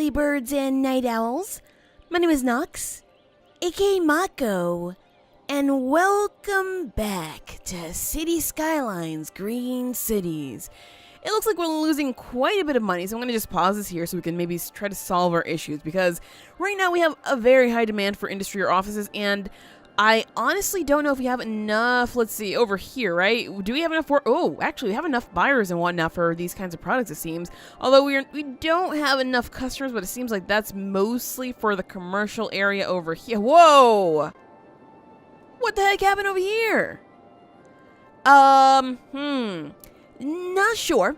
early birds and night owls. My name is Nox, aka Mako, and welcome back to City Skylines, Green Cities. It looks like we're losing quite a bit of money, so I'm going to just pause this here so we can maybe try to solve our issues, because right now we have a very high demand for industry or offices, and I honestly don't know if we have enough. Let's see, over here, right? Do we have enough for... Oh, actually, we have enough buyers and whatnot for these kinds of products, it seems. Although we don't have enough customers, but it seems like that's mostly for the commercial area over here. Whoa! What the heck happened over here? Not sure.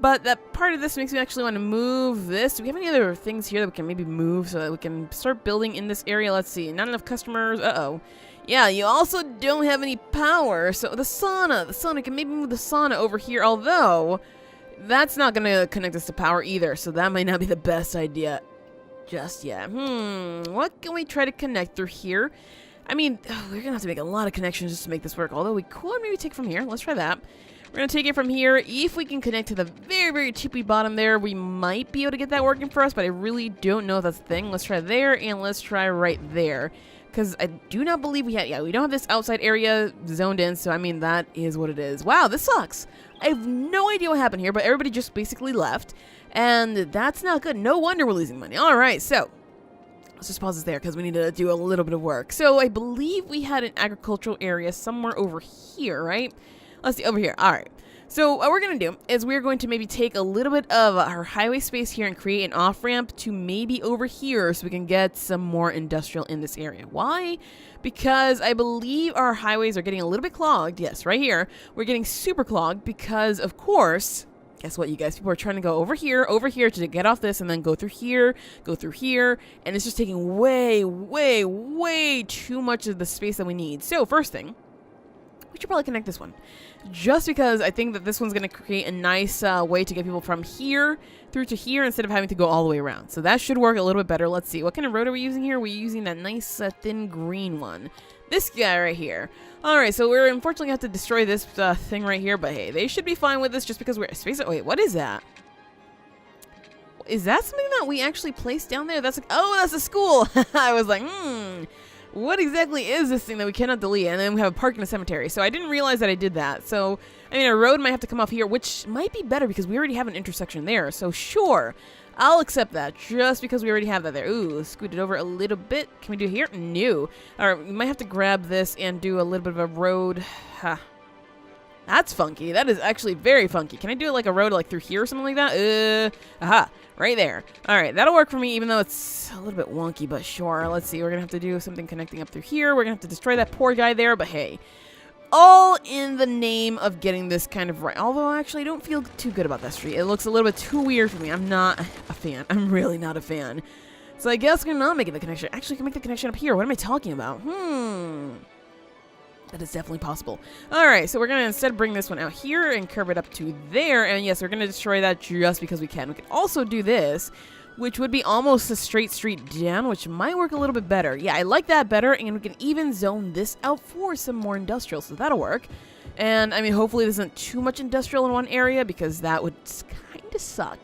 But that part of this makes me actually want to move this. Do we have any other things here that we can maybe move so that we can start building in this area? Let's see. Not enough customers. Uh-oh. Yeah, you also don't have any power. So the sauna can maybe move the sauna over here. Although, that's not going to connect us to power either. So that might not be the best idea just yet. What can we try to connect through here? I mean, we're going to have to make a lot of connections just to make this work. Although we could maybe take from here. Let's try that. We're going to take it from here. If we can connect to the very, very cheapy bottom there, we might be able to get that working for us, but I really don't know if that's the thing. Let's try there, and let's try right there. Because I do not believe we don't have this outside area zoned in, so I mean, that is what it is. Wow, this sucks. I have no idea what happened here, but everybody just basically left, and that's not good. No wonder we're losing money. All right, so let's just pause this there because we need to do a little bit of work. So I believe we had an agricultural area somewhere over here, right? Let's see, over here. All right. So what we're going to do is we're going to maybe take a little bit of our highway space here and create an off-ramp to maybe over here so we can get some more industrial in this area. Why? Because I believe our highways are getting a little bit clogged. Yes, right here. We're getting super clogged because, of course, guess what, you guys? People are trying to go over here to get off this and then go through here, and it's just taking way, way, way too much of the space that we need. So first thing, we should probably connect this one. Just because I think that this one's going to create a nice way to get people from here through to here instead of having to go all the way around. So that should work a little bit better. Let's see. What kind of road are we using here? We're using that nice thin green one. This guy right here. Alright, so we're unfortunately going to have to destroy this thing right here. But hey, they should be fine with this just because we're... Space. Wait, what is that? Is that something that we actually placed down there? That's like... Oh, that's a school! I was like, what exactly is this thing that we cannot delete? And then we have a park in a cemetery. So I didn't realize that I did that. So, I mean, a road might have to come off here, which might be better because we already have an intersection there. So sure, I'll accept that just because we already have that there. Ooh, scoot it over a little bit. Can we do it here? No. All right, we might have to grab this and do a little bit of a road. That's funky. That is actually very funky. Can I do it like a road like through here or something like that? Aha. Right there. All right, that'll work for me, even though it's a little bit wonky, but sure. Let's see. We're going to have to do something connecting up through here. We're going to have to destroy that poor guy there, but hey. All in the name of getting this kind of right. Although, actually, I don't feel too good about that street. It looks a little bit too weird for me. I'm not a fan. I'm really not a fan. So I guess we're not making the connection. Actually, I can make the connection up here. What am I talking about? That is definitely possible. All right, so we're going to instead bring this one out here and curve it up to there. And yes, we're going to destroy that just because we can. We can also do this, which would be almost a straight street down, which might work a little bit better. Yeah, I like that better. And we can even zone this out for some more industrial, so that'll work. And, I mean, hopefully there isn't too much industrial in one area because that would kind of suck.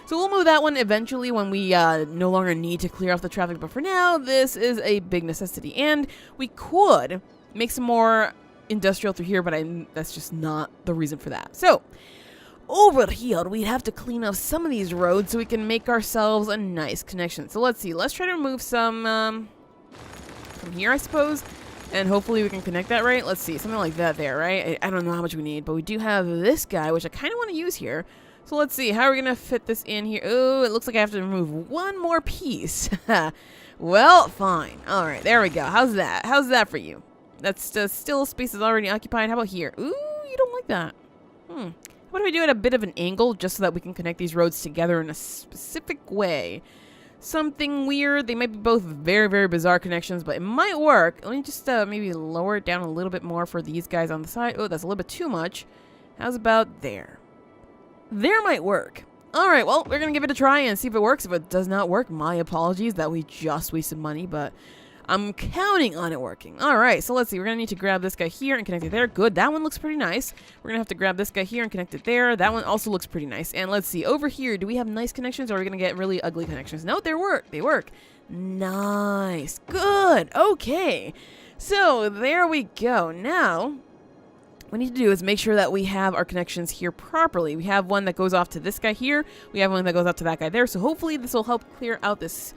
So we'll move that one eventually when we no longer need to clear off the traffic. But for now, this is a big necessity. And we could make some more industrial through here, but that's just not the reason for that. So, over here, we'd have to clean up some of these roads so we can make ourselves a nice connection. So let's see. Let's try to remove some from here, I suppose. And hopefully we can connect that right. Let's see. Something like that there, right? I don't know how much we need, but we do have this guy, which I kind of want to use here. So let's see. How are we going to fit this in here? Oh, it looks like I have to remove one more piece. Well, fine. All right. There we go. How's that? How's that for you? That's still space is already occupied. How about here? Ooh, you don't like that. What if we do it a bit of an angle just so that we can connect these roads together in a specific way? Something weird. They might be both very, very bizarre connections, but it might work. Let me just maybe lower it down a little bit more for these guys on the side. Oh, that's a little bit too much. How's about there? There might work. All right, well, we're going to give it a try and see if it works. If it does not work, my apologies that we just wasted money, but I'm counting on it working. All right, so let's see. We're going to need to grab this guy here and connect it there. Good. That one looks pretty nice. We're going to have to grab this guy here and connect it there. That one also looks pretty nice. And let's see. Over here, do we have nice connections or are we going to get really ugly connections? No, they work. They work. Nice. Good. Okay. So there we go. Now, what we need to do is make sure that we have our connections here properly. We have one that goes off to this guy here. We have one that goes out to that guy there. So hopefully this will help clear out this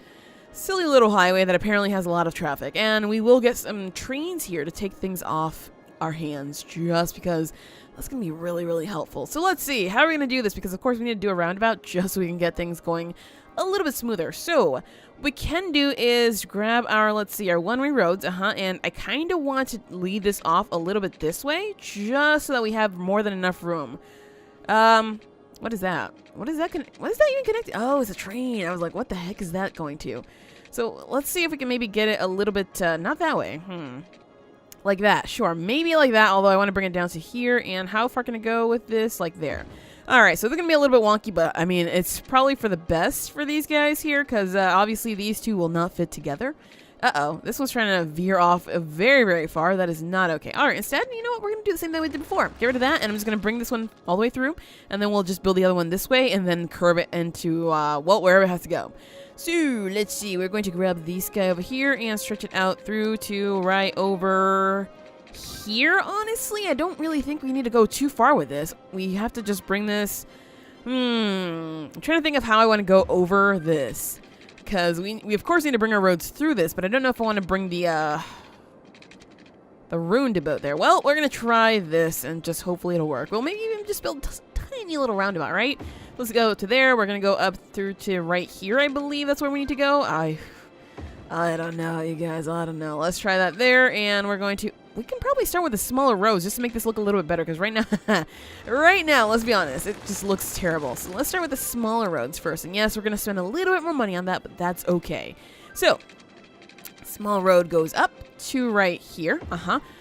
silly little highway that apparently has a lot of traffic. And we will get some trains here to take things off our hands just because that's going to be really, really helpful. So let's see. How are we going to do this? Because, of course, we need to do a roundabout just so we can get things going a little bit smoother. So what we can do is grab our, let's see, our one-way roads. And I kind of want to lead this off a little bit this way just so that we have more than enough room. What is that? What is that even connected? Oh, it's a train. I was like, what the heck is that going to? So let's see if we can maybe get it a little bit, not that way. Like that. Sure. Maybe like that, although I want to bring it down to here. And how far can I go with this? Like there. All right. So they're going to be a little bit wonky, but I mean, it's probably for the best for these guys here because obviously these two will not fit together. Uh-oh. This one's trying to veer off very, very far. That is not okay. All right. Instead, you know what? We're going to do the same thing we did before. Get rid of that, and I'm just going to bring this one all the way through, and then we'll just build the other one this way and then curve it into, well, wherever it has to go. So, let's see. We're going to grab this guy over here and stretch it out through to right over here. Honestly, I don't really think we need to go too far with this. We have to just bring this... I'm trying to think of how I want to go over this. Because we of course need to bring our roads through this, but I don't know if I want to bring the roundabout there. Well, we're going to try this and just hopefully it'll work. Well, maybe even just build a tiny little roundabout, right? Let's go to there. We're going to go up through to right here, I believe that's where we need to go. I don't know, you guys. I don't know. Let's try that there, and we're going to... We can probably start with the smaller roads just to make this look a little bit better, because right now, let's be honest, it just looks terrible. So let's start with the smaller roads first. And yes, we're going to spend a little bit more money on that, but that's okay. So, small road goes up to right here.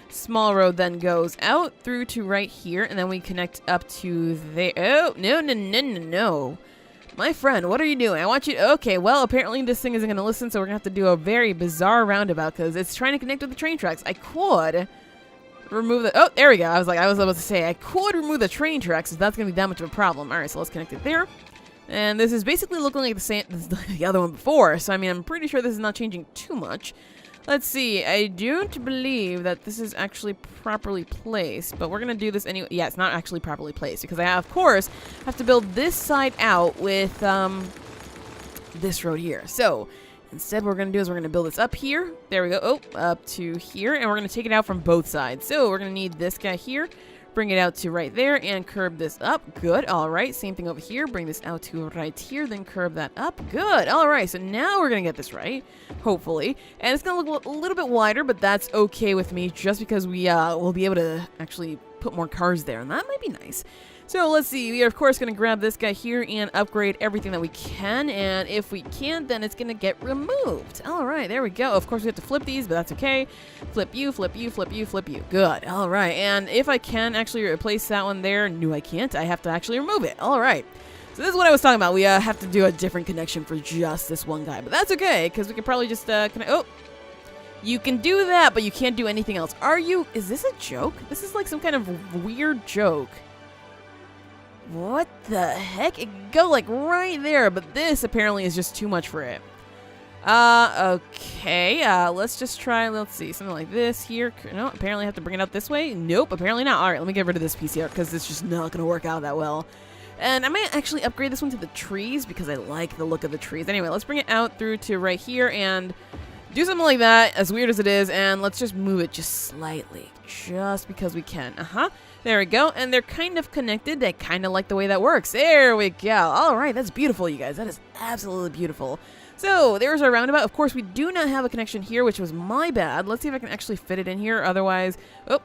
Small road then goes out through to right here, and then we connect up to there. Oh, no. My friend, what are you doing? I want you to... Okay, well, apparently this thing isn't going to listen, so we're going to have to do a very bizarre roundabout because it's trying to connect with the train tracks. I could remove the... Oh, there we go. I was about to say, I could remove the train tracks if that's going to be that much of a problem. All right, so let's connect it there. And this is basically looking like the same as the other one before, so I mean, I'm pretty sure this is not changing too much. Let's see. I don't believe that this is actually properly placed, but we're going to do this anyway. Yeah, it's not actually properly placed because I, of course, have to build this side out with this road here. So instead, what we're going to do is we're going to build this up here. There we go. Oh, up to here, and we're going to take it out from both sides. So we're going to need this guy here. Bring it out to right there and curve this up. Good. All right. Same thing over here. Bring this out to right here. Then curve that up. Good. All right. So now we're going to get this right. Hopefully. And it's going to look a little bit wider, but that's okay with me just because we will be able to actually put more cars there. And that might be nice. So let's see. We are, of course, going to grab this guy here and upgrade everything that we can. And if we can't, then it's going to get removed. All right. There we go. Of course, we have to flip these, but that's okay. Flip you, flip you, flip you, flip you. Good. All right. And if I can actually replace that one there, no, I can't. I have to actually remove it. All right. So this is what I was talking about. We have to do a different connection for just this one guy. But that's okay, because we can probably just connect. Oh. You can do that, but you can't do anything else. Is this a joke? This is like some kind of weird joke. What the heck? It could go like right there, but this apparently is just too much for it. Okay. Let's just try, let's see, something like this here. No, apparently I have to bring it out this way. Nope, apparently not. All right, let me get rid of this piece here because it's just not going to work out that well. And I might actually upgrade this one to the trees because I like the look of the trees. Anyway, let's bring it out through to right here and do something like that, as weird as it is, and let's just move it just slightly, just because we can. There we go, and they're kind of connected. I kind of like the way that works. There we go. All right, that's beautiful, you guys. That is absolutely beautiful. So there's our roundabout. Of course, we do not have a connection here, which was my bad. Let's see if I can actually fit it in here. Otherwise, oh,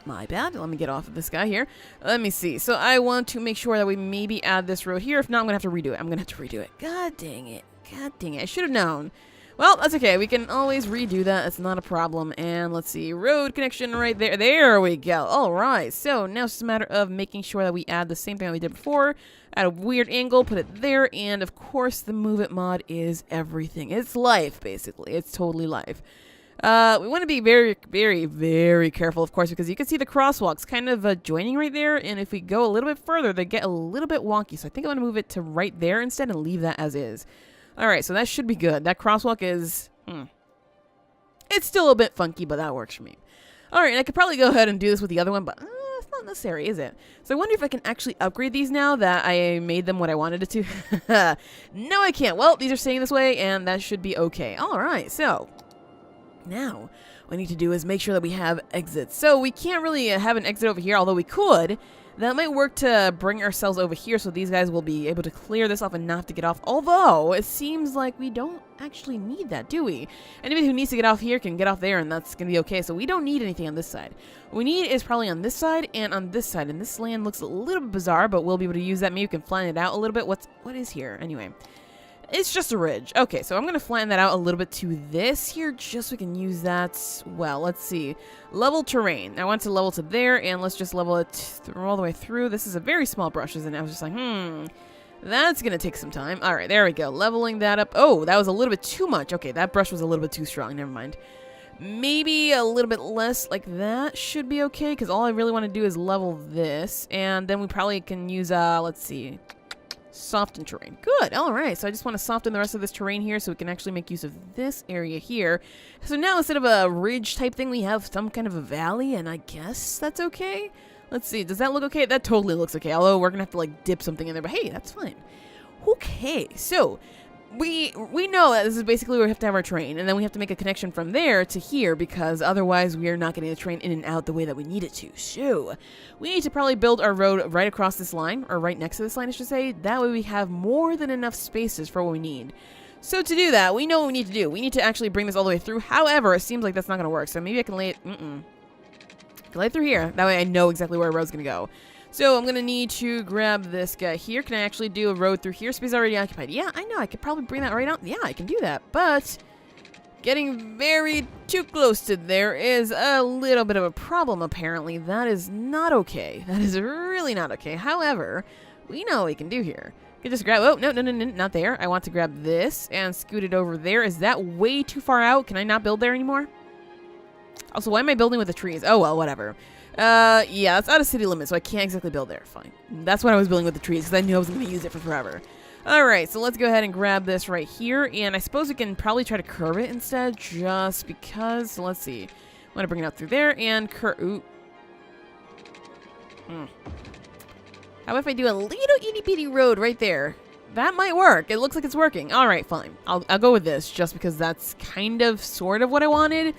my bad. Let me get off of this guy here. Let me see. So I want to make sure that we maybe add this road here. If not, I'm going to have to redo it. I'm going to have to redo it. God dang it. God dang it. I should have known. Well, that's okay. We can always redo that. It's not a problem. And let's see. Road connection right there. There we go. All right. So now it's just a matter of making sure that we add the same thing that we did before. At a weird angle, put it there. And of course, the Move It mod is everything. It's life, basically. It's totally life. We want to be very, very, very careful, of course, because you can see the crosswalks kind of joining right there. And if we go a little bit further, they get a little bit wonky. So I think I'm going to move it to right there instead and leave that as is. All right, so that should be good. That crosswalk is, it's still a bit funky, but that works for me. All right, and I could probably go ahead and do this with the other one, but it's not necessary, is it? So I wonder if I can actually upgrade these now that I made them what I wanted it to. No, I can't. Well, these are staying this way, and that should be okay. All right, so now what we need to do is make sure that we have exits. So we can't really have an exit over here, although we could. That might work to bring ourselves over here so these guys will be able to clear this off and not have to get off. Although, it seems like we don't actually need that, do we? Anybody who needs to get off here can get off there and that's going to be okay. So we don't need anything on this side. What we need is probably on this side and on this side. And this land looks a little bit bizarre, but we'll be able to use that. Maybe we can flatten it out a little bit. What is here? Anyway. It's just a ridge. Okay, so I'm going to flatten that out a little bit to this here, just so we can use that. Well, let's see. Level terrain. I want to level to there, and let's just level it all the way through. This is a very small brush, isn't it? I was just like, that's going to take some time. All right, there we go. Leveling that up. Oh, that was a little bit too much. Okay, that brush was a little bit too strong. Never mind. Maybe a little bit less like that should be okay, because all I really want to do is level this, and then we probably can use, let's see, soften terrain. Good. All right. So I just want to soften the rest of this terrain here so we can actually make use of this area here. So now instead of a ridge type thing, we have some kind of a valley, and I guess that's okay. Let's see. Does that look okay? That totally looks okay. Although we're going to have to like dip something in there, but hey, that's fine. Okay. So we know that this is basically where we have to have our train, and then we have to make a connection from there to here because otherwise we are not getting the train in and out the way that we need it to. So we need to probably build our road right across this line, or right next to this line, I should say. That way we have more than enough spaces for what we need. So to do that, we know what we need to do. We need to actually bring this all the way through. However, it seems like that's not going to work. So maybe I can lay it, lay it through here. That way I know exactly where our road's going to go. So I'm going to need to grab this guy here. Can I actually do a road through here? Space already occupied. Yeah, I know. I could probably bring that right out. Yeah, I can do that. But getting very too close to there is a little bit of a problem, apparently. That is not okay. That is really not okay. However, we know what we can do here. We can just grab... Oh, no, not there. I want to grab this and scoot it over there. Is that way too far out? Can I not build there anymore? Also, why am I building with the trees? Oh, well, whatever. Yeah, it's out of city limits, so I can't exactly build there. Fine. That's what I was building with the trees, because I knew I was going to use it for forever. Alright, so let's go ahead and grab this right here, and I suppose we can probably try to curve it instead, just because. So let's see. I'm going to bring it out through there, and Ooh. How about if I do a little itty-bitty road right there? That might work. It looks like it's working. Alright, fine. I'll go with this, just because that's kind of, sort of what I wanted.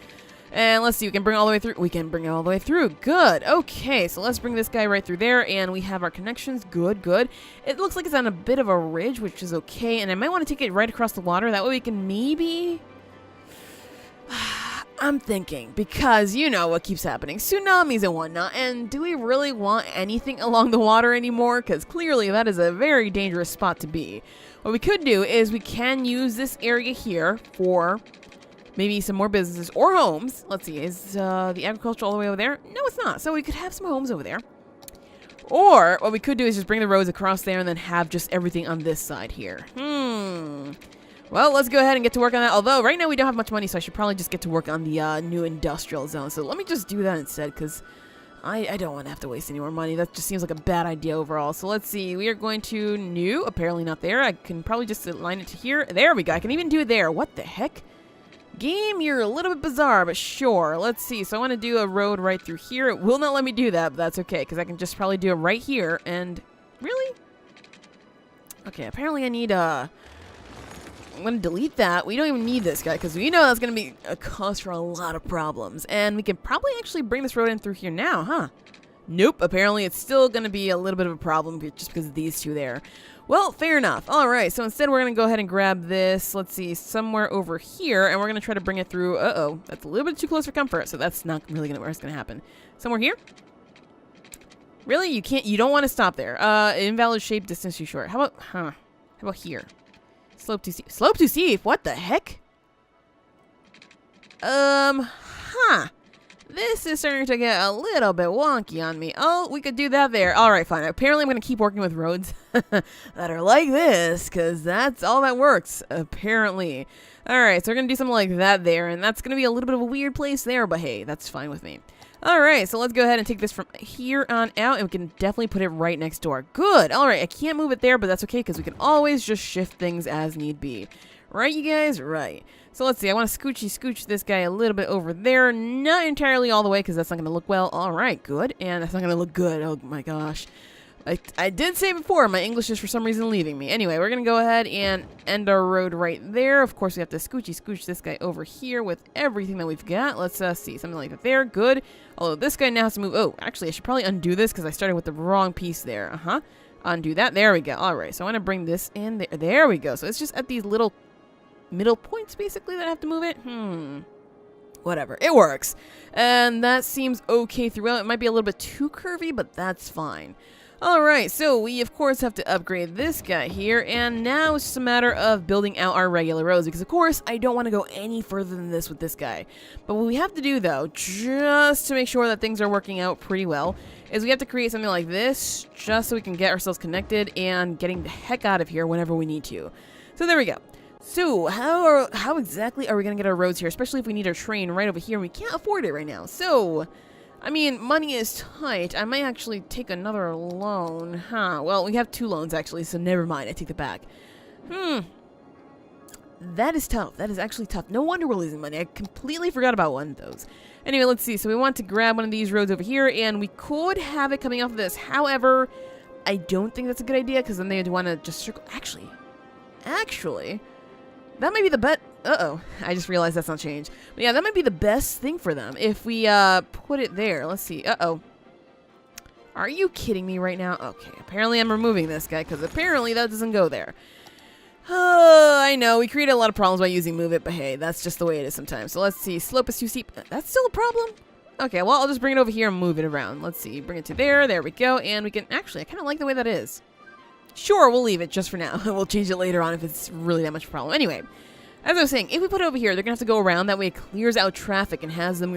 And let's see, we can bring it all the way through. We can bring it all the way through. Good. Okay, so let's bring this guy right through there, and we have our connections. Good, good. It looks like it's on a bit of a ridge, which is okay, and I might want to take it right across the water. That way we can maybe... I'm thinking, because you know what keeps happening. Tsunamis and whatnot, and do we really want anything along the water anymore? Because clearly that is a very dangerous spot to be. What we could do is we can use this area here for... maybe some more businesses or homes. Let's see, is the agriculture all the way over there? No, it's not. So we could have some homes over there. Or what we could do is just bring the roads across there and then have just everything on this side here. Well, let's go ahead and get to work on that. Although right now we don't have much money, so I should probably just get to work on the new industrial zone. So let me just do that instead, because I don't want to have to waste any more money. That just seems like a bad idea overall. So let's see. We are going to new. Apparently not there. I can probably just align it to here. There we go. I can even do it there. What the heck? Game, you're a little bit bizarre, but sure. Let's see. So I want to do a road right through here. It will not let me do that, but that's okay, because I can just probably do it right here. And really? Okay, apparently I need I'm going to delete that. We don't even need this guy, because we know that's going to be a cause for a lot of problems. And we can probably actually bring this road in through here now, huh? Nope. Apparently it's still going to be a little bit of a problem just because of these two there. Well, fair enough. All right, so instead we're going to go ahead and grab this, let's see, somewhere over here, and we're going to try to bring it through. Uh-oh, that's a little bit too close for comfort, so that's not really going to what's going to happen. Somewhere here? Really? You don't want to stop there. Invalid shape, distance too short. How about here? Slope too steep. Slope too steep? What the heck? This is starting to get a little bit wonky on me. Oh, we could do that there. All right, fine. Apparently, I'm going to keep working with roads that are like this, because that's all that works, apparently. All right, so we're going to do something like that there, and that's going to be a little bit of a weird place there, but hey, that's fine with me. All right, so let's go ahead and take this from here on out, and we can definitely put it right next door. Good. All right, I can't move it there, but that's okay, because we can always just shift things as need be. Right, you guys? Right. So let's see. I want to scooch this guy a little bit over there. Not entirely all the way, because that's not going to look well. All right, good. And that's not going to look good. Oh, my gosh. I did say before, my English is for some reason leaving me. Anyway, we're going to go ahead and end our road right there. Of course, we have to scooch this guy over here with everything that we've got. Let's see. Something like that there. Good. Although this guy now has to move. Oh, actually, I should probably undo this because I started with the wrong piece there. Undo that. There we go. All right. So I want to bring this in there. There we go. So it's just at these little middle points, basically, that I have to move it. Whatever. It works. And that seems okay throughout. It might be a little bit too curvy, but that's fine. Alright, so we of course have to upgrade this guy here, and now it's just a matter of building out our regular roads, because of course I don't want to go any further than this with this guy. But what we have to do though, just to make sure that things are working out pretty well, is we have to create something like this, just so we can get ourselves connected and getting the heck out of here whenever we need to. So there we go. So, how exactly are we going to get our roads here, especially if we need our train right over here and we can't afford it right now? So, I mean, money is tight. I might actually take another loan. Well, we have 2 loans, actually, so never mind. I take it back. That is tough. That is actually tough. No wonder we're losing money. I completely forgot about one of those. Anyway, let's see. So we want to grab one of these roads over here, and we could have it coming off of this. However, I don't think that's a good idea, because then they'd want to just circle. Actually, that might be the bet. Uh-oh. I just realized that's not changed. But yeah, that might be the best thing for them if we put it there. Let's see. Uh-oh. Are you kidding me right now? Okay, apparently I'm removing this guy because apparently that doesn't go there. I know, we create a lot of problems by using move it, but hey, that's just the way it is sometimes. So let's see. Slope is too steep. That's still a problem? Okay, well, I'll just bring it over here and move it around. Let's see. Bring it to there. There we go. And we can... Actually, I kind of like the way that is. Sure, we'll leave it just for now. We'll change it later on if it's really that much of a problem. Anyway, as I was saying, if we put it over here, they're going to have to go around. That way it clears out traffic and has them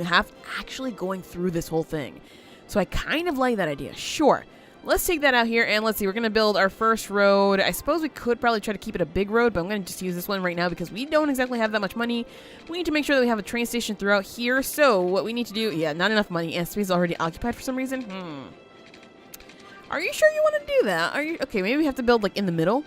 actually going through this whole thing. So I kind of like that idea. Sure. Let's take that out here, and let's see. We're going to build our first road. I suppose we could probably try to keep it a big road, but I'm going to just use this one right now because we don't exactly have that much money. We need to make sure that we have a train station throughout here. So what we need to do... Yeah, not enough money, and space is already occupied for some reason. Are you sure you want to do that? Are you... Okay, maybe we have to build, like, in the middle.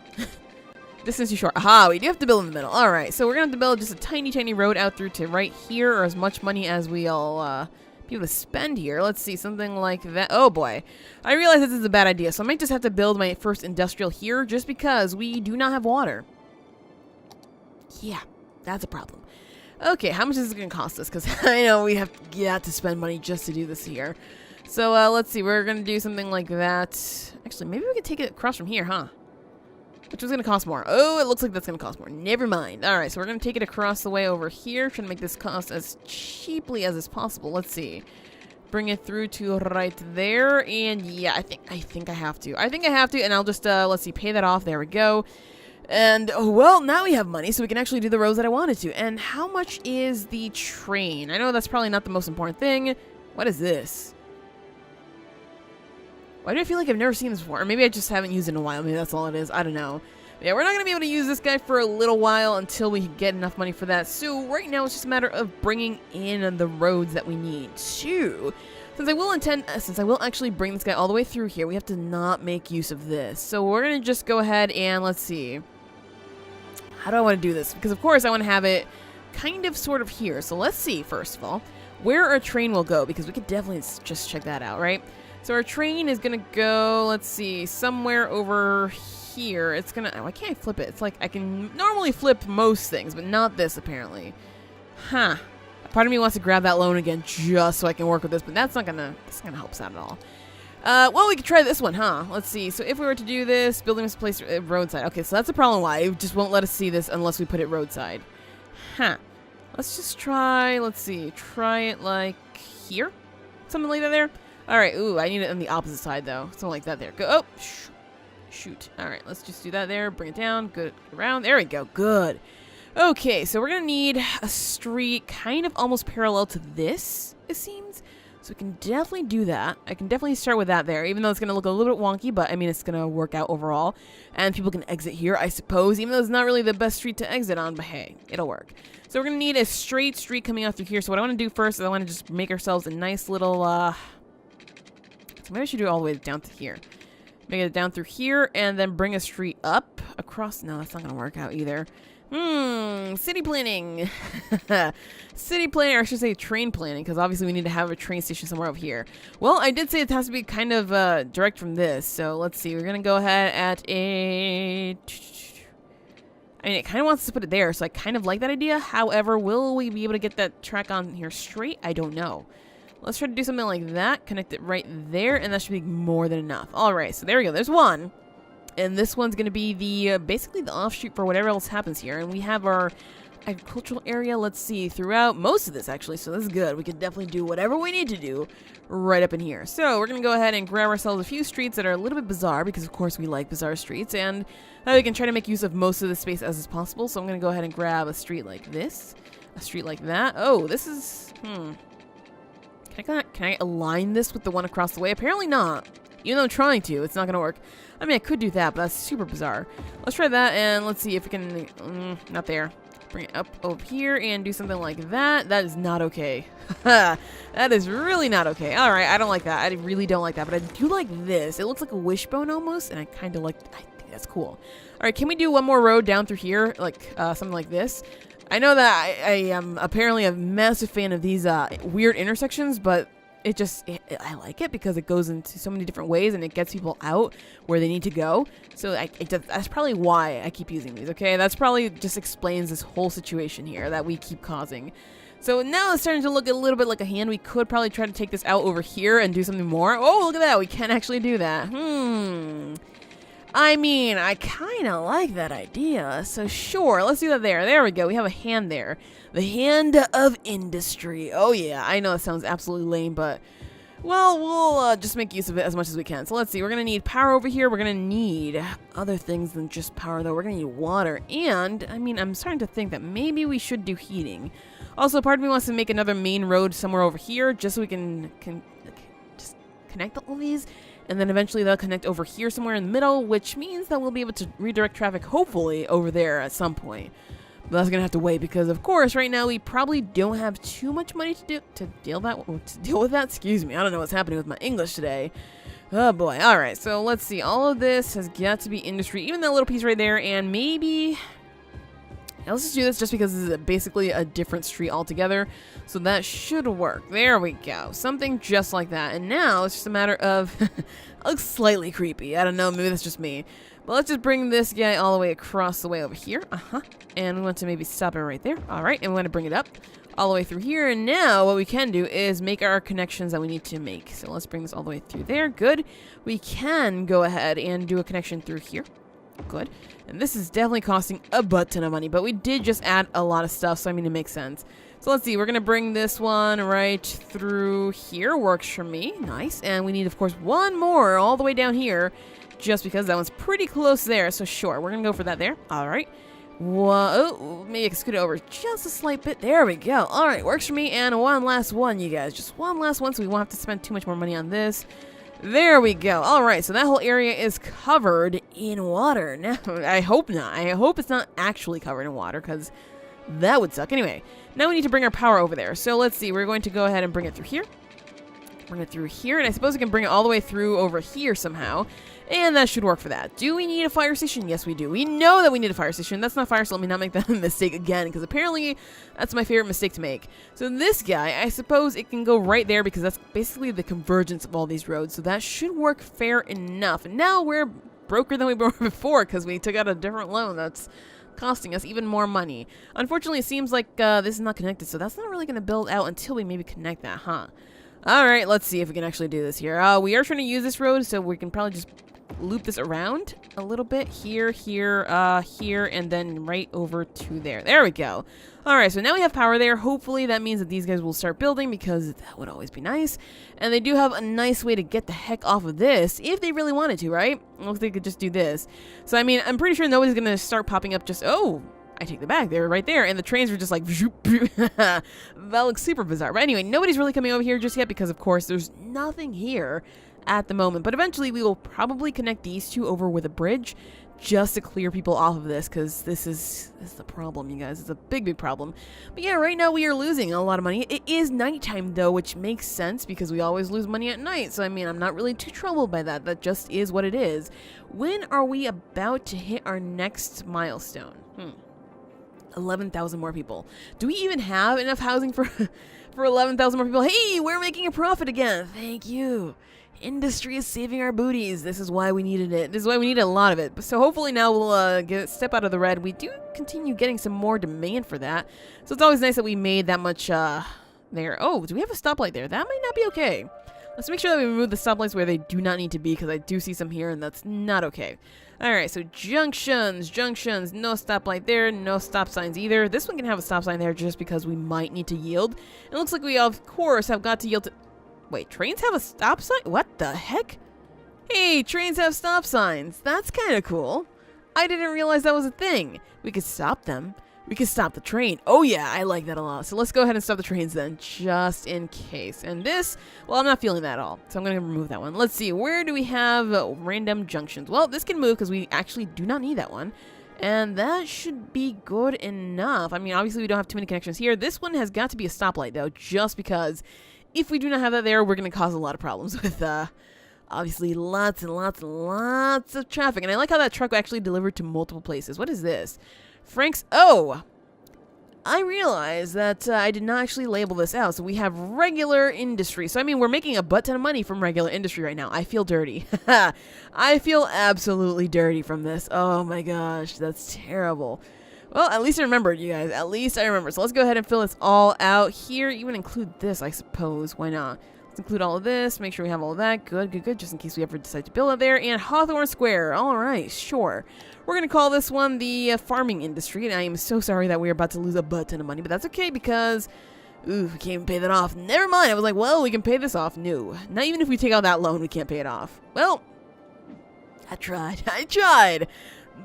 Distance too short. Aha, we do have to build in the middle. All right, so we're going to have to build just a tiny, tiny road out through to right here, or as much money as we'll be able to spend here. Let's see, something like that. Oh, boy. I realize this is a bad idea, so I might just have to build my first industrial here just because we do not have water. Yeah, that's a problem. Okay, how much is this going to cost us? Because I know we have to spend money just to do this here. So, let's see. We're going to do something like that. Actually, maybe we could take it across from here, huh? Which was going to cost more. Oh, it looks like that's going to cost more. Never mind. All right, so we're going to take it across the way over here. Trying to make this cost as cheaply as is possible. Let's see. Bring it through to right there. And, yeah, I think I have to. I think I have to, and I'll just, let's see, pay that off. There we go. And, oh, well, now we have money, so we can actually do the roads that I wanted to. And how much is the train? I know that's probably not the most important thing. What is this? Why do I feel like I've never seen this before? Or maybe I just haven't used it in a while. Maybe that's all it is. I don't know. But yeah, we're not going to be able to use this guy for a little while until we get enough money for that. So right now it's just a matter of bringing in the roads that we need to. Since I will actually bring this guy all the way through here, we have to not make use of this. So we're going to just go ahead and let's see. How do I want to do this? Because of course I want to have it kind of sort of here. So let's see, first of all, where our train will go. Because we could definitely just check that out, right? So our train is going to go, let's see, somewhere over here. It's going to... Why can't I flip it? It's like I can normally flip most things, but not this, apparently. Huh. Part of me wants to grab that loan again just so I can work with this, but that's not going to help us out at all. Well, we could try this one, huh? Let's see. So if we were to do this, building this place roadside. Okay, so that's the problem why. It just won't let us see this unless we put it roadside. Huh. Let's just try, let's see, try it like here? Something like that there? Alright, ooh, I need it on the opposite side, though. Something like that there. Go, oh, shoot. Alright, let's just do that there. Bring it down. Good. Around. There we go. Good. Okay, so we're going to need a street kind of almost parallel to this, it seems. So we can definitely do that. I can definitely start with that there, even though it's going to look a little bit wonky, but I mean, it's going to work out overall. And people can exit here, I suppose, even though it's not really the best street to exit on, but hey, it'll work. So we're going to need a straight street coming out through here. So what I want to do first is I want to just make ourselves a nice little, so maybe I should do it all the way down to here. Make it down through here and then bring a street up across. No, that's not going to work out either. City planning. City planning, or I should say train planning, because obviously we need to have a train station somewhere up here. Well, I did say it has to be kind of direct from this, so let's see. We're going to go ahead at a... I mean, it kind of wants to put it there, so I kind of like that idea. However, will we be able to get that track on here straight? I don't know. Let's try to do something like that. Connect it right there, and that should be more than enough. All right, so there we go. There's one. And this one's going to be the basically the offshoot for whatever else happens here. And we have our agricultural area, let's see, throughout most of this, actually. So this is good. We can definitely do whatever we need to do right up in here. So we're going to go ahead and grab ourselves a few streets that are a little bit bizarre, because, of course, we like bizarre streets. And we can try to make use of most of the space as is possible. So I'm going to go ahead and grab a street like this, a street like that. Oh, this is... Can I align this with the one across the way? Apparently not. Even though I'm trying to, it's not going to work. I mean, I could do that, but that's super bizarre. Let's try that, and let's see if we can... not there. Bring it up over here and do something like that. That is not okay. That is really not okay. All right, I don't like that. I really don't like that, but I do like this. It looks like a wishbone almost, and I kind of like... I think that's cool. All right, can we do one more road down through here? Like, something like this? I know that I am apparently a massive fan of these weird intersections, but... I like it because it goes into so many different ways and it gets people out where they need to go. So that's probably why I keep using these, okay? That's probably just explains this whole situation here that we keep causing. So now it's starting to look a little bit like a hand. We could probably try to take this out over here and do something more. Oh, look at that. We can actually do that. I mean, I kind of like that idea. So sure, let's do that there. There we go. We have a hand there. The hand of industry. Oh yeah, I know it sounds absolutely lame, but well, we'll just make use of it as much as we can. So let's see. We're going to need power over here. We're going to need other things than just power, though. We're going to need water. And, I mean, I'm starting to think that maybe we should do heating. Also, part of me wants to make another main road somewhere over here just so we can just connect all these. And then eventually they'll connect over here somewhere in the middle, which means that we'll be able to redirect traffic, hopefully, over there at some point. But that's going to have to wait because, of course, right now we probably don't have too much money to deal with that. Excuse me. I don't know what's happening with my English today. Oh, boy. All right. So let's see. All of this has got to be industry, even that little piece right there. And maybe... Now let's just do this just because this is basically a different street altogether. So that should work. There we go. Something just like that. And now it's just a matter of... It looks slightly creepy. I don't know. Maybe that's just me. But let's just bring this guy all the way across the way over here. And we want to maybe stop it right there. All right. And we want to bring it up all the way through here. And now what we can do is make our connections that we need to make. So let's bring this all the way through there. Good. We can go ahead and do a connection through here. Good. And this is definitely costing a butt ton of money, but we did just add a lot of stuff, so I mean, it makes sense. So let's see, we're going to bring this one right through here. Works for me. Nice. And we need, of course, one more all the way down here, just because that one's pretty close there. So sure, we're going to go for that there. All right. Whoa, maybe I can scoot it over just a slight bit. There we go. All right, works for me. And one last one, you guys. Just one last one, so we won't have to spend too much more money on this. There we go. All right, so that whole area is covered in water. Now, I hope not. I hope it's not actually covered in water, because that would suck. Anyway, now we need to bring our power over there. So let's see. We're going to go ahead and bring it through here. Bring it through here, and I suppose we can bring it all the way through over here somehow. And that should work for that. Do we need a fire station? Yes, we do. We know that we need a fire station. That's not fire, so let me not make that mistake again, because apparently that's my favorite mistake to make. So this guy, I suppose it can go right there, because that's basically the convergence of all these roads. So that should work fair enough. And now we're broker than we were before, because we took out a different loan that's costing us even more money. Unfortunately, it seems like this is not connected, so that's not really going to build out until we maybe connect that, huh? All right, let's see if we can actually do this here. We are trying to use this road, so we can probably just loop this around a little bit. Here, here, and then right over to there. There we go. All right, so now we have power there. Hopefully that means that these guys will start building, because that would always be nice. And they do have a nice way to get the heck off of this if they really wanted to, right? It looks like they could just do this. So, I mean, I'm pretty sure nobody's going to start popping up just... Oh, I take the back. They were right there, and the trains were just like, that looks super bizarre. But anyway, nobody's really coming over here just yet because, of course, there's nothing here at the moment. But eventually, we will probably connect these two over with a bridge just to clear people off of this, because this is the problem, you guys. It's a big, big problem. But yeah, right now we are losing a lot of money. It is nighttime, though, which makes sense because we always lose money at night. So, I mean, I'm not really too troubled by that. That just is what it is. When are we about to hit our next milestone? 11,000 more people. Do we even have enough housing for 11,000 more people? Hey, we're making a profit again. Thank you. Industry is saving our booties. This is why we needed it. This is why we needed a lot of it. So hopefully now we'll step out of the red. We do continue getting some more demand for that. So it's always nice that we made that much there. Oh, do we have a stoplight there? That might not be okay. Let's make sure that we remove the stoplights where they do not need to be, because I do see some here and that's not okay. Alright, so junctions, no stoplight there, no stop signs either. This one can have a stop sign there just because we might need to yield. It looks like we, of course, have got to yield to... Wait, trains have a stop sign? What the heck? Hey, trains have stop signs. That's kind of cool. I didn't realize that was a thing. We could stop them. We could stop the train. Oh yeah, I like that a lot. So let's go ahead and stop the trains then, just in case. And this, well, I'm not feeling that at all. So I'm going to remove that one. Let's see, where do we have random junctions? Well, this can move because we actually do not need that one. And that should be good enough. I mean, obviously we don't have too many connections here. This one has got to be a stoplight though, just because if we do not have that there, we're going to cause a lot of problems with, obviously, lots and lots of traffic. And I like how that truck actually delivered to multiple places. What is this? Frank's... Oh! I realized that I did not actually label this out. So we have regular industry. So, I mean, we're making a butt ton of money from regular industry right now. I feel dirty. I feel absolutely dirty from this. Oh, my gosh. That's terrible. Well, at least I remembered, you guys. At least I remember. So let's go ahead and fill this all out here. Even include this, I suppose. Why not? Let's include all of this. Make sure we have all of that. Good. Just in case we ever decide to build it there. And Hawthorne Square. All right, sure. We're going to call this one the farming industry. And I am so sorry that we're about to lose a butt ton of money. But that's okay because... Ooh, we can't even pay that off. Never mind. I was like, well, we can pay this off. No. Not even if we take out that loan, we can't pay it off. Well, I tried.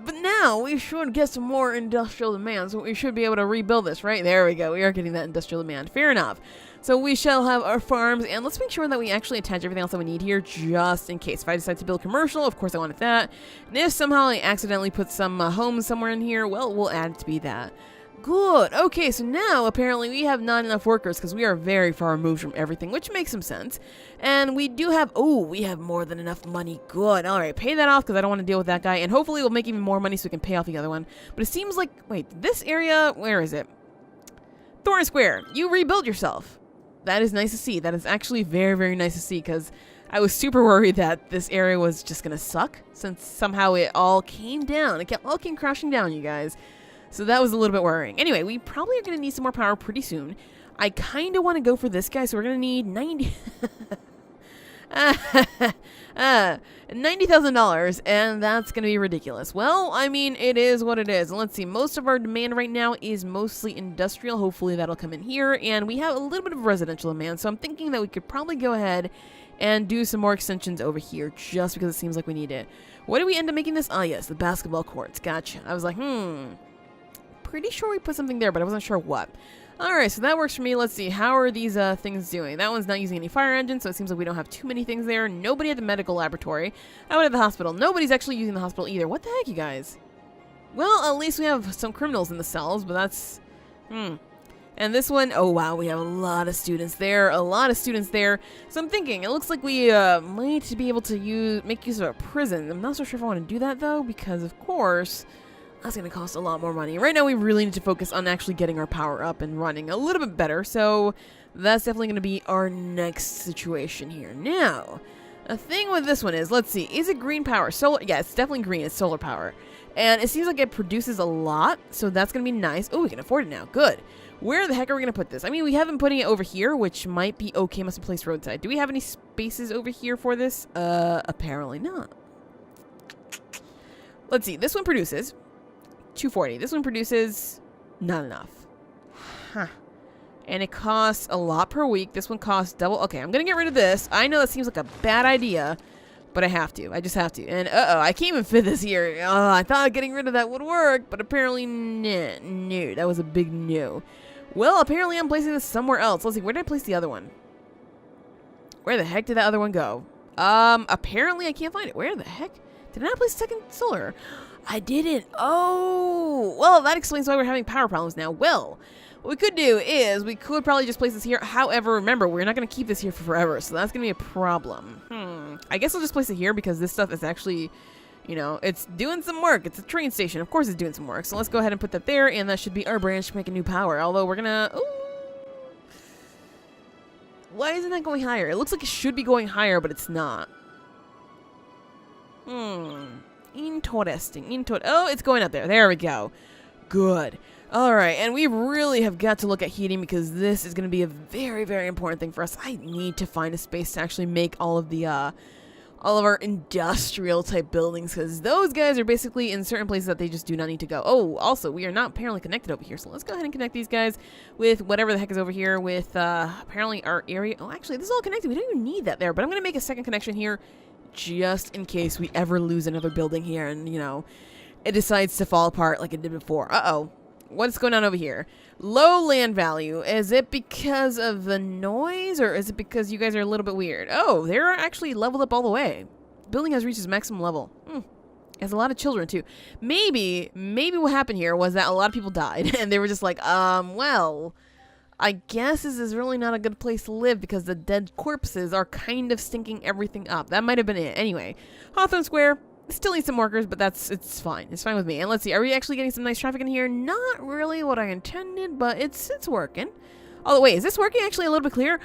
But now we should get some more industrial demand, so we should be able to rebuild this, right? There we go. We are getting that industrial demand. Fair enough. So we shall have our farms, and let's make sure that we actually attach everything else that we need here, just in case. If I decide to build commercial, of course I wanted that. And if somehow I accidentally put some homes somewhere in here, well, we'll add it to be that. Good. Okay, so now apparently we have not enough workers because we are very far removed from everything, which makes some sense. And we do have, we have more than enough money. Good. All right, pay that off because I don't want to deal with that guy. And hopefully we'll make even more money so we can pay off the other one. But it seems like, wait, this area, where is it? Thorn Square, you rebuild yourself. That is nice to see. That is actually very, very nice to see because I was super worried that this area was just going to suck since somehow it all came down. It all came crashing down, you guys. So that was a little bit worrying. Anyway, we probably are going to need some more power pretty soon. I kind of want to go for this guy, so we're going to need $90,000, and that's going to be ridiculous. Well, I mean, it is what it is. Let's see. Most of our demand right now is mostly industrial. Hopefully that'll come in here, and we have a little bit of residential demand, so I'm thinking that we could probably go ahead and do some more extensions over here, just because it seems like we need it. What did we end up making this? Ah, yes, the basketball courts. Gotcha. I was like, pretty sure we put something there, but I wasn't sure what. Alright, so that works for me. Let's see, how are these things doing? That one's not using any fire engines, so it seems like we don't have too many things there. Nobody at the medical laboratory. How about at the hospital? Nobody's actually using the hospital either. What the heck, you guys? Well, at least we have some criminals in the cells, but that's... And this one, oh wow, we have a lot of students there. So I'm thinking, it looks like we might be able to make use of a prison. I'm not so sure if I want to do that, though, because, of course... That's going to cost a lot more money. Right now, we really need to focus on actually getting our power up and running a little bit better. So that's definitely going to be our next situation here. Now, the thing with this one is, let's see, is it green power? Solar? Yeah, it's definitely green. It's solar power. And it seems like it produces a lot. So that's going to be nice. Oh, we can afford it now. Good. Where the heck are we going to put this? I mean, we have been putting it over here, which might be okay. Must be placed roadside. Do we have any spaces over here for this? Apparently not. Let's see. This one produces... 240. This one produces not enough. And it costs a lot per week. This one costs double. Okay, I'm gonna get rid of this. I know that seems like a bad idea, But I have to. I just have to. And uh-oh, I can't even fit this here. I thought getting rid of that would work, but apparently no. That was a big no. Well, apparently I'm placing this somewhere else. Let's see, where did I place the other one? Where the heck did that other one go? Apparently I can't find it. Where the heck? Did I not place second solar? I didn't. Oh, well, that explains why we're having power problems now. Well, what we could do is we could probably just place this here. However, remember, we're not going to keep this here for forever, so that's going to be a problem. I guess I'll just place it here because this stuff is actually, you know, it's doing some work. It's a train station. Of course it's doing some work. So let's go ahead and put that there, and that should be our branch to make a new power. Although we're going to... Why isn't that going higher? It looks like it should be going higher, but it's not. Interesting. Oh, it's going up there. There we go. Good. Alright, and we really have got to look at heating because this is going to be a very, very important thing for us. I need to find a space to actually make all of our industrial type buildings because those guys are basically in certain places that they just do not need to go. Oh, also, we are not apparently connected over here, so let's go ahead and connect these guys with whatever the heck is over here with apparently our area. Oh, actually, this is all connected. We don't even need that there, but I'm going to make a second connection here just in case we ever lose another building here and, you know, it decides to fall apart like it did before. Uh-oh. What's going on over here? Low land value. Is it because of the noise or is it because you guys are a little bit weird? Oh, they're actually leveled up all the way. Building has reached its maximum level. It has a lot of children too. Maybe what happened here was that a lot of people died and they were just like, well, I guess this is really not a good place to live because the dead corpses are kind of stinking everything up. That might have been it. Anyway, Hawthorne Square. Still need some workers, but it's fine. It's fine with me. And let's see, are we actually getting some nice traffic in here? Not really what I intended, but it's working. Oh, wait, is this working actually a little bit clearer?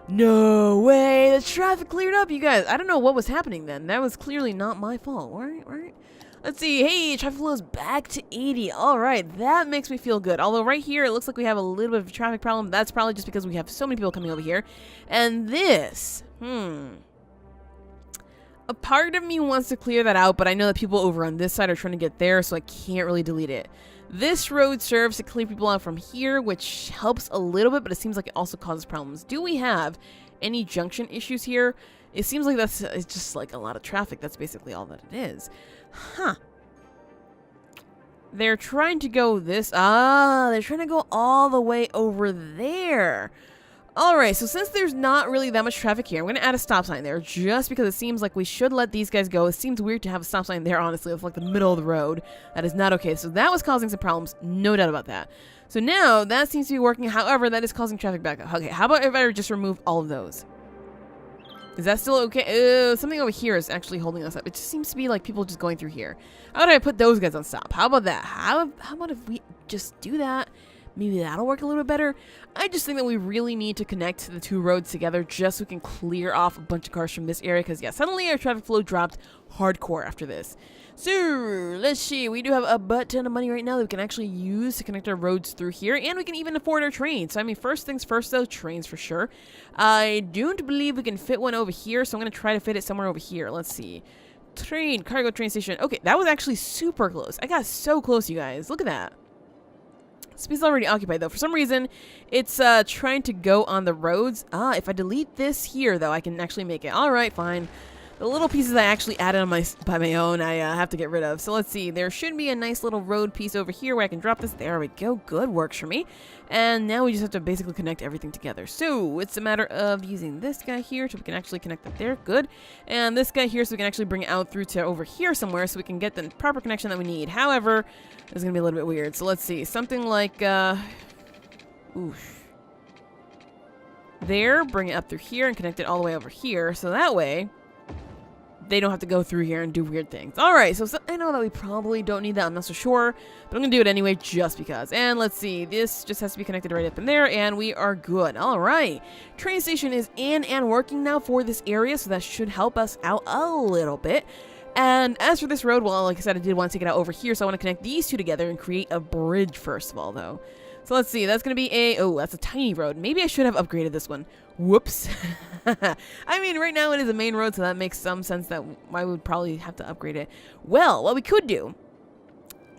No way, the traffic cleared up, you guys. I don't know what was happening then. That was clearly not my fault, right? Let's see, hey, traffic flow is back to 80. All right, that makes me feel good. Although right here, it looks like we have a little bit of a traffic problem. That's probably just because we have so many people coming over here. And this, a part of me wants to clear that out, but I know that people over on this side are trying to get there, so I can't really delete it. This road serves to clear people out from here, which helps a little bit, but it seems like it also causes problems. Do we have any junction issues here? It seems like it's just like a lot of traffic. That's basically all that it is. Huh. They're trying to go this... they're trying to go all the way over there. Alright, so since there's not really that much traffic here, I'm going to add a stop sign there just because it seems like we should let these guys go. It seems weird to have a stop sign there, honestly. It's like the middle of the road. That is not okay. So that was causing some problems. No doubt about that. So now that seems to be working. However, that is causing traffic back up. Okay, how about if I just remove all of those? Is that still okay? Something over here is actually holding us up. It just seems to be like people just going through here. How do I put those guys on stop? How about that? How about if we just do that? Maybe that'll work a little bit better. I just think that we really need to connect the two roads together just so we can clear off a bunch of cars from this area. Because, yeah, suddenly our traffic flow dropped hardcore after this. So, let's see. We do have a butt ton of money right now that we can actually use to connect our roads through here. And we can even afford our trains. So, I mean, first things first, though, trains for sure. I don't believe we can fit one over here. So, I'm going to try to fit it somewhere over here. Let's see. Cargo train station. Okay, that was actually super close. I got so close, you guys. Look at that. Space is already occupied, though. For some reason, it's trying to go on the roads. If I delete this here, though, I can actually make it. All right, fine. The little pieces I actually added on by my own, I have to get rid of. So let's see. There should be a nice little road piece over here where I can drop this. There we go. Good. Works for me. And now we just have to basically connect everything together. So it's a matter of using this guy here so we can actually connect it there. Good. And this guy here so we can actually bring it out through to over here somewhere so we can get the proper connection that we need. However, it's going to be a little bit weird. So let's see. Something like, oof. There. Bring it up through here and connect it all the way over here. So that way they don't have to go through here and do weird things. Alright, so I know that we probably don't need that, I'm not so sure, but I'm going to do it anyway just because. And let's see, this just has to be connected right up in there, and we are good. Alright, train station is in and working now for this area, so that should help us out a little bit. And as for this road, well, like I said, I did want to take it out over here, so I want to connect these two together and create a bridge first of all, though. So let's see, that's going to be that's a tiny road. Maybe I should have upgraded this one. Whoops. I mean, right now it is a main road, so that makes some sense that I would probably have to upgrade it. Well, what we could do,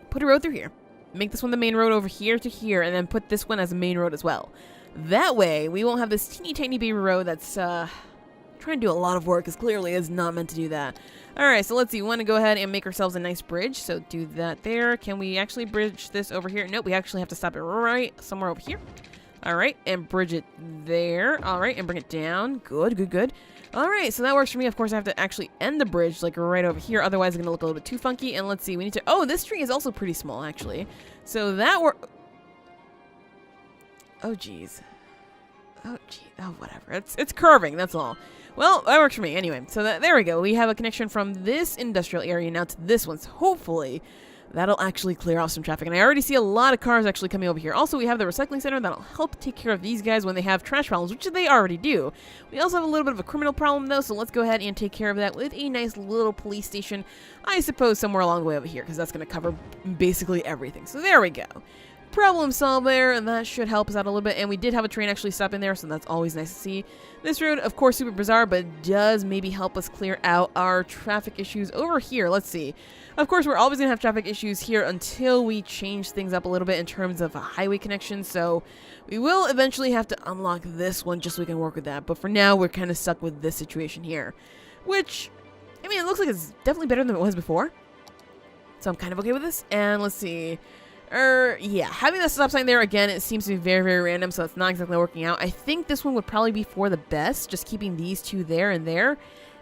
put a road through here. Make this one the main road over here to here, and then put this one as a main road as well. That way, we won't have this teeny tiny baby road that's trying to do a lot of work, because clearly it's not meant to do that. Alright, so let's see. We want to go ahead and make ourselves a nice bridge. So do that there. Can we actually bridge this over here? Nope, we actually have to stop it right somewhere over here. Alright, and bridge it there. Alright, and bring it down. Good, good, good. Alright, so that works for me. Of course, I have to actually end the bridge, like, right over here. Otherwise, it's going to look a little bit too funky. And let's see, we need to... Oh, this tree is also pretty small, actually. So that Oh, jeez. Oh, gee. Oh, whatever. It's curving, that's all. Well, that works for me. Anyway, so there we go. We have a connection from this industrial area now to this one. So hopefully, that'll actually clear off some traffic. And I already see a lot of cars actually coming over here. Also, we have the recycling center that'll help take care of these guys when they have trash problems, which they already do. We also have a little bit of a criminal problem, though, so let's go ahead and take care of that with a nice little police station, I suppose somewhere along the way over here, because that's going to cover basically everything. So there we go. Problem solved there, and that should help us out a little bit. And we did have a train actually stop in there, so that's always nice to see. This road, of course, super bizarre, but does maybe help us clear out our traffic issues over here. Let's see. Of course, we're always going to have traffic issues here until we change things up a little bit in terms of a highway connection, so we will eventually have to unlock this one just so we can work with that. But for now, we're kind of stuck with this situation here, which, I mean, it looks like it's definitely better than it was before, so I'm kind of okay with this. And let's see. Yeah, having that stop sign there, again, it seems to be very, very random, so it's not exactly working out. I think this one would probably be for the best, just keeping these two there and there,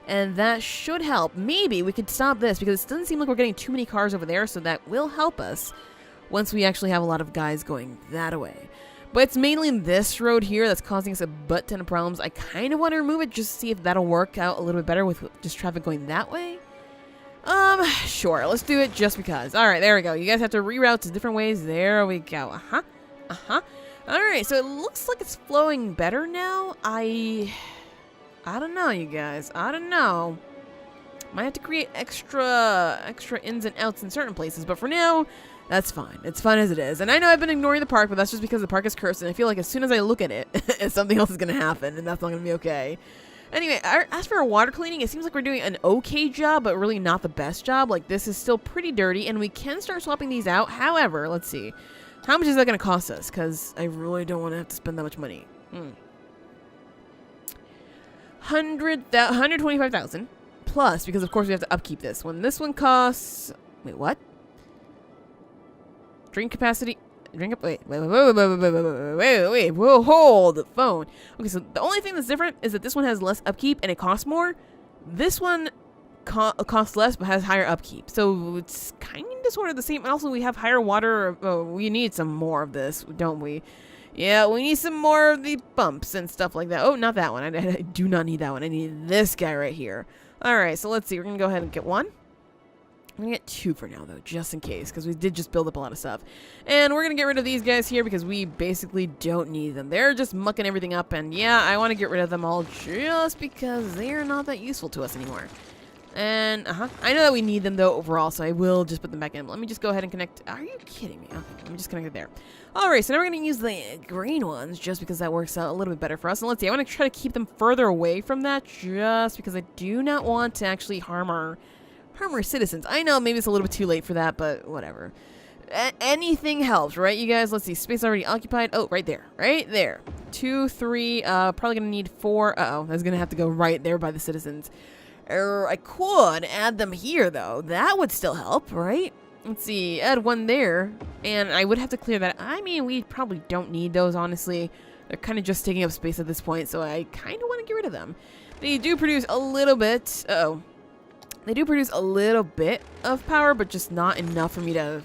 and that should help. Maybe we could stop this, because it doesn't seem like we're getting too many cars over there, so that will help us once we actually have a lot of guys going that way. But it's mainly this road here that's causing us a butt ton of problems. I kind of want to remove it just to see if that'll work out a little bit better with just traffic going that way. Sure, let's do it just because. Alright, there we go. You guys have to reroute to different ways. There we go. Alright, so it looks like it's flowing better now. I don't know, you guys. I don't know. Might have to create extra ins and outs in certain places, but for now, that's fine. It's fun as it is. And I know I've been ignoring the park, but that's just because the park is cursed, and I feel like as soon as I look at it, something else is going to happen, and that's not going to be okay. Anyway, as for our water cleaning, it seems like we're doing an okay job, but really not the best job. Like, this is still pretty dirty, and we can start swapping these out. However, let's see. How much is that going to cost us? Because I really don't want to have to spend that much money. 125,000 plus, because of course we have to upkeep this one. This one costs... Wait, what? Drink capacity... Wait, whoa, hold the phone. Okay, so the only thing that's different is that this one has less upkeep and it costs more. This one costs less but has higher upkeep. So it's kind of sort of the same. And also we have higher water. Oh, we need some more of this, don't we? Yeah, we need some more of the pumps and stuff like that. Oh, not that one. I do not need that one. I need this guy right here. All right, so let's see. We're going to go ahead and get one. I'm going to get two for now, though, just in case, because we did just build up a lot of stuff. And we're going to get rid of these guys here because we basically don't need them. They're just mucking everything up, and yeah, I want to get rid of them all just because they're not that useful to us anymore. And, I know that we need them, though, overall, so I will just put them back in. Let me just go ahead and connect. Are you kidding me? Okay, let me just connect it there. Alright, so now we're going to use the green ones just because that works out a little bit better for us. And let's see, I want to try to keep them further away from that just because I do not want to actually harm our citizens. I know maybe it's a little bit too late for that, but whatever. Anything helps, right, you guys? Let's see. Space already occupied. Oh, right there. Right there. 2, 3. Probably going to need 4. Uh-oh. That's going to have to go right there by the citizens. I could add them here, though. That would still help, right? Let's see. Add one there. And I would have to clear that. I mean, we probably don't need those, honestly. They're kind of just taking up space at this point, so I kind of want to get rid of them. They do produce a little bit. Uh-oh. They do produce a little bit of power, but just not enough for me to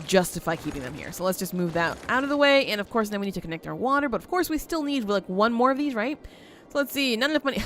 justify keeping them here. So let's just move that out of the way. And of course, then we need to connect our water. But of course, we still need like one more of these, right? So let's see. Not enough money.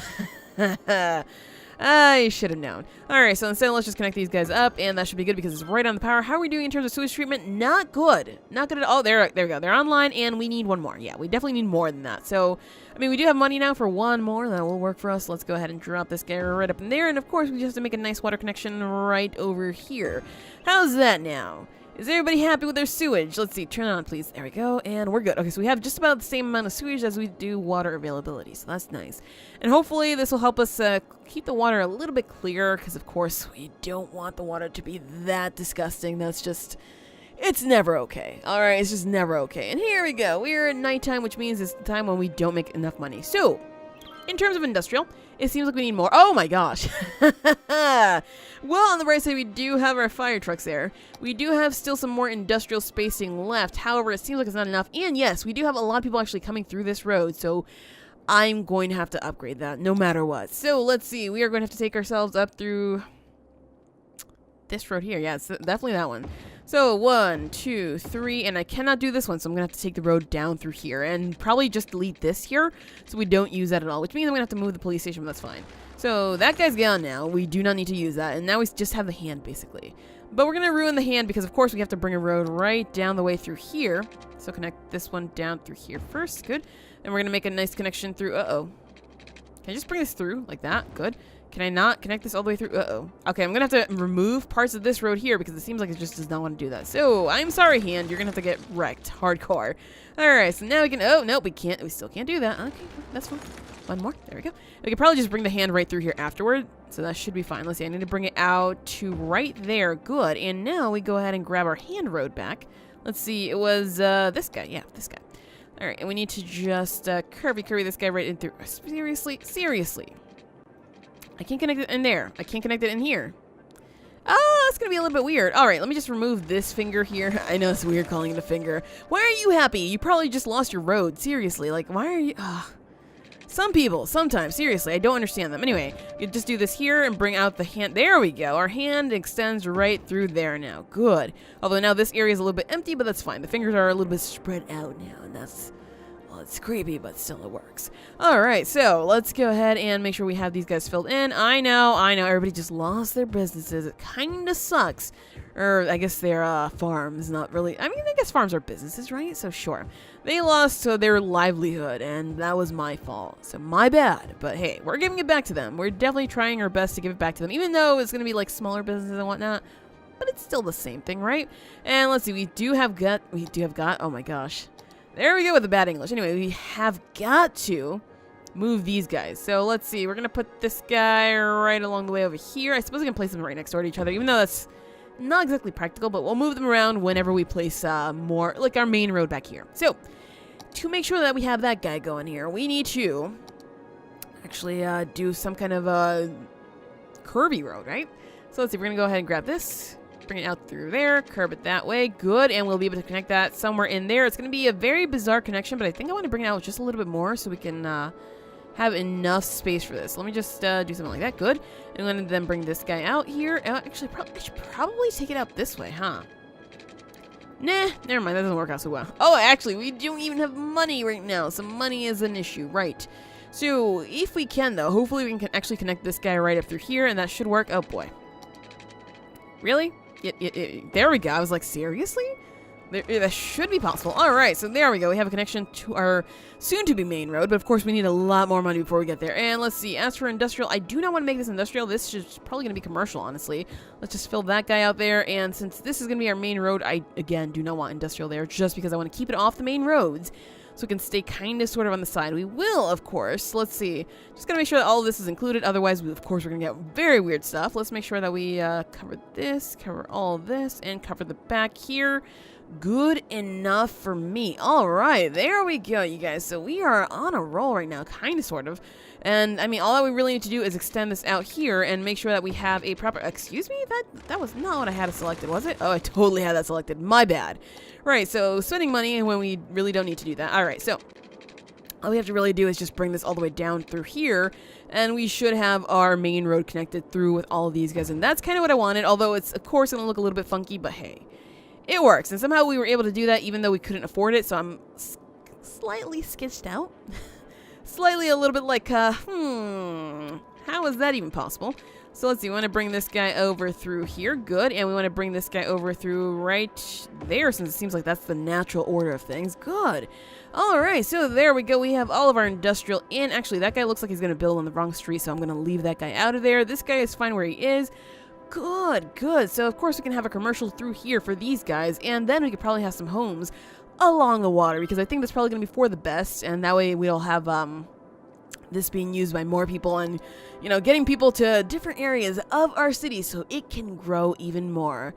I should have known. Alright, so instead, let's just connect these guys up. And that should be good because it's right on the power. How are we doing in terms of sewage treatment? Not good. Not good at all. There we go. They're online, and we need one more. Yeah, we definitely need more than that. So, I mean, we do have money now for one more. That will work for us. Let's go ahead and drop this guy right up in there. And of course, we just have to make a nice water connection right over here. How's that now? Is everybody happy with their sewage? Let's see. Turn it on, please. There we go. And we're good. Okay, so we have just about the same amount of sewage as we do water availability. So that's nice. And hopefully this will help us keep the water a little bit clearer. Because, of course, we don't want the water to be that disgusting. That's just... It's never okay. Alright, it's just never okay. And here we go. We're at nighttime, which means it's the time when we don't make enough money. So, in terms of industrial, it seems like we need more. Oh my gosh. Well, on the right side, we do have our fire trucks there. We do have still some more industrial spacing left. However, it seems like it's not enough. And yes, we do have a lot of people actually coming through this road. So I'm going to have to upgrade that no matter what. So let's see. We are going to have to take ourselves up through this road here. Yeah, it's definitely that one. So 1, 2, 3, and I cannot do this one, so I'm gonna have to take the road down through here and probably just delete this here so we don't use that at all, which means I'm gonna have to move the police station, but that's fine. So that guy's gone now. We do not need to use that, and now we just have the hand basically. But we're gonna ruin the hand because of course we have to bring a road right down the way through here. So connect this one down through here first. Good. And we're gonna make a nice connection through. Can I just bring this through like that? Good. Can I not connect this all the way through? Okay, I'm gonna have to remove parts of this road here because it seems like it just does not want to do that. So, I'm sorry, hand. You're gonna have to get wrecked. Hardcore. Alright, so now we can... Oh, nope, we can't. We still can't do that. Okay, that's fine. One more. There we go. We could probably just bring the hand right through here afterward. So that should be fine. Let's see. I need to bring it out to right there. Good. And now we go ahead and grab our hand road back. Let's see. It was this guy. Yeah, this guy. Alright, and we need to just curvy this guy right in through. Seriously. I can't connect it in there. I can't connect it in here. Oh, that's going to be a little bit weird. All right, let me just remove this finger here. I know it's weird calling it a finger. Why are you happy? You probably just lost your road. Seriously, like, why are you... Some people, sometimes, seriously, I don't understand them. Anyway, you just do this here and bring out the hand. There we go. Our hand extends right through there now. Good. Although now this area is a little bit empty, but that's fine. The fingers are a little bit spread out now, and that's... Well, it's creepy, but still it works. Alright, so let's go ahead and make sure we have these guys filled in. I know, everybody just lost their businesses. It kinda sucks. Or, I guess their farms, not really. I mean, I guess farms are businesses, right? So, sure. They lost their livelihood, and that was my fault. So, my bad. But, hey, we're giving it back to them. We're definitely trying our best to give it back to them, even though it's gonna be, like, smaller businesses and whatnot. But it's still the same thing, right? And let's see, we do have got, oh my gosh. There we go with the bad English. Anyway, we have got to move these guys. So let's see. We're going to put this guy right along the way over here. I suppose we can place them right next door to each other, even though that's not exactly practical, but we'll move them around whenever we place more, like our main road back here. So to make sure that we have that guy going here, we need to actually do some kind of a curvy road, right? So let's see. We're going to go ahead and grab this. Bring it out through there, curb it that way, good, and we'll be able to connect that somewhere in there. It's going to be a very bizarre connection, but I think I want to bring it out just a little bit more so we can have enough space for this. Let me just do something like that, good. I'm going to then bring this guy out here. Actually, I should probably take it out this way, huh? Nah, never mind, that doesn't work out so well. Oh, actually, we don't even have money right now, so money is an issue, right? So, if we can, though, hopefully we can actually connect this guy right up through here, and that should work. Oh, boy. Really? There we go. I was like, seriously? That should be possible. Alright, so there we go. We have a connection to our soon-to-be main road, but of course we need a lot more money before we get there. And let's see. As for industrial, I do not want to make this industrial. This is probably going to be commercial, honestly. Let's just fill that guy out there. And since this is going to be our main road, I, again, do not want industrial there just because I want to keep it off the main roads so it can stay kind of sort of on the side. We will, of course. Let's see. Just got to make sure that all of this is included. Otherwise, of course, we're going to get very weird stuff. Let's make sure that we cover this, cover all of this, and cover the back here. Good enough for me. All right, there we go, you guys. So we are on a roll right now, kind of, sort of. And, I mean, all that we really need to do is extend this out here and make sure that we have a proper... Excuse me? That was not what I had selected, was it? Oh, I totally had that selected. My bad. Right, so spending money when we really don't need to do that. All right, so all we have to really do is just bring this all the way down through here, and we should have our main road connected through with all of these guys. And that's kind of what I wanted, although it's, of course, going to look a little bit funky, but hey. It works, and somehow we were able to do that even though we couldn't afford it, so I'm slightly sketched out. Slightly a little bit like, how is that even possible? So let's see, we want to bring this guy over through here, good, and we want to bring this guy over through right there since it seems like that's the natural order of things, good. Alright, so there we go, we have all of our industrial in. Actually, that guy looks like he's going to build on the wrong street, so I'm going to leave that guy out of there. This guy is fine where he is. Good, good. So, of course, we can have a commercial through here for these guys, and then we could probably have some homes along the water, because I think that's probably going to be for the best, and that way we'll have, this being used by more people and, you know, getting people to different areas of our city so it can grow even more.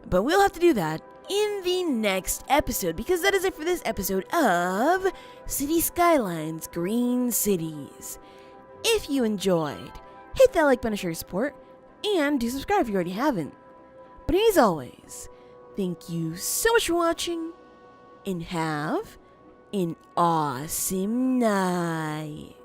But we'll have to do that in the next episode, because that is it for this episode of City Skylines, Green Cities. If you enjoyed, hit that like button to show your support, and do subscribe if you already haven't. But as always, thank you so much for watching, and have an awesome night.